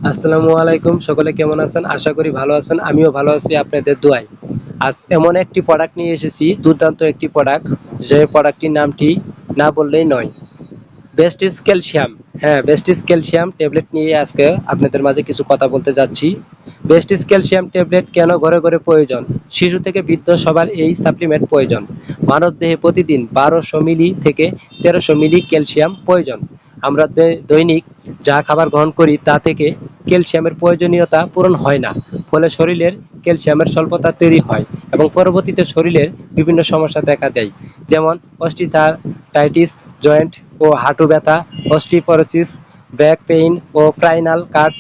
আসসালামু আলাইকুম, সকলে কেমন আছেন? আশা করি ভালো আছেন। আমিও ভালো আছি আপনাদের দোয়ায়। আজ এমন একটি প্রোডাক্ট নিয়ে এসেছি, দুর্দান্ত একটি প্রোডাক্ট, যে প্রোডাক্টটির নামটি না বললেই নয়। বেস্টিস ক্যালসিয়াম। হ্যাঁ, বেস্টিস ক্যালসিয়াম ট্যাবলেট নিয়ে আজকে আপনাদের মাঝে কিছু কথা বলতে যাচ্ছি। বেস্টিস ক্যালসিয়াম ট্যাবলেট কেন ঘরে ঘরে প্রয়োজন? শিশু থেকে বৃদ্ধ সবার এই সাপ্লিমেন্ট প্রয়োজন। মানবদেহে প্রতিদিন 1200 মিলি থেকে 1300 মিলি ক্যালসিয়াম প্রয়োজন। আমরা দৈনিক যা খাবার গ্রহণ করি তা থেকে ক্যালসিয়ামের প্রয়োজনীয়তা পূরণ হয় না। ফলে শরীরের ক্যালসিয়ামের স্বল্পতা তৈরি হয় এবং পরবর্তীতে শরীরের বিভিন্ন সমস্যা দেখা দেয়, যেমন অস্টিওআর্থ্রাইটিস, জয়েন্ট ও হাঁটু ব্যথা, অস্টিওপরোসিস, ব্যাক পেইন ও স্পাইনাল কর্ড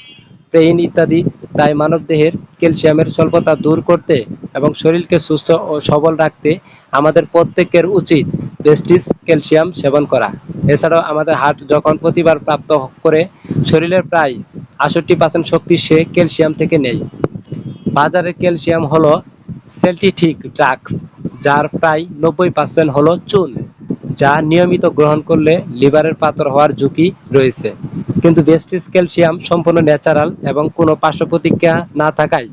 পেইন ইত্যাদি। তাই মানবদেহের ক্যালসিয়ামের স্বল্পতা দূর করতে এবং শরীরকে সুস্থ ও সবল রাখতে আমাদের প্রত্যেকের উচিত বেস্টিস ক্যালসিয়াম সেবন করা। এছাড়াও আমাদের হার্ট যখন প্রতিবার প্রাপ্ত করে, শরীরের প্রায় 68% শক্তি সে ক্যালসিয়াম থেকে নেয়। বাজারের ক্যালসিয়াম হলো সিনথেটিক ড্রাগস, যার প্রায় 90% হলো চুন, যা নিয়মিত গ্রহণ করলে লিভারের পাথর হওয়ার ঝুঁকি রয়েছে। কিন্তু বেস্টিস ক্যালসিয়াম সম্পূর্ণ ন্যাচারাল এবং কোনো পার্শ্ব প্রতিক্রিয়া না থাকায়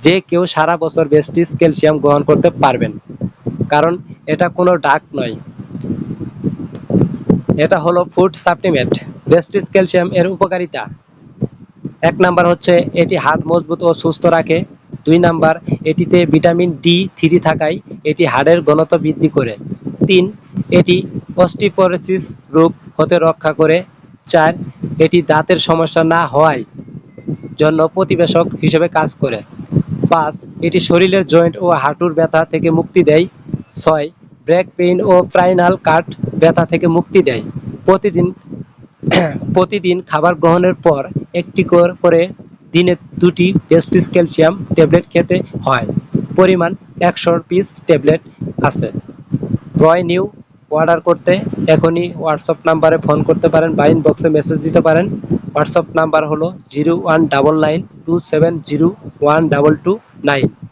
যে কেউ সারা বছর বেস্টিস ক্যালসিয়াম গ্রহণ করতে পারবেন, কারণ এটা কোনো ড্রাগ নয়, এটা হলো ফুড সাপ্লিমেন্ট। বেস্টিস ক্যালসিয়াম এর উপকারিতা: 1 নাম্বার হচ্ছে এটি হাড় মজবুত ও সুস্থ রাখে। 2 নাম্বার, এটিতে ভিটামিন ডি3 থাকায় এটি হাড়ের ঘনত্ব বৃদ্ধি করে। 3, এটি অস্টিওপরোসিস রোগ হতে রক্ষা করে। 4, এটি দাঁতের সমস্যা না হওয়ায় জন্য প্রতিবেশক হিসেবে কাজ করে। 5, এটি শরীরের জয়েন্ট ও হাঁটুর ব্যথা থেকে মুক্তি দেয়। 6, ব্যাক পেইন ও স্পাইনাল কর্ড ব্যথা থেকে মুক্তি দেয়। প্রতিদিন প্রতিদিন খাবার গ্রহণের পর একটি করে দিনে 2টি বেস্টিস ক্যালসিয়াম ট্যাবলেট খেতে হয়। পরিমাণ 100 পিস ট্যাবলেট আছে। ক্রয় নিউ অর্ডার করতে এখনই হোয়াটসঅ্যাপ নাম্বারে ফোন করতে পারেন বা ইনবক্সে মেসেজ দিতে পারেন। হোয়াটসঅ্যাপ নাম্বার হলো 019927012229।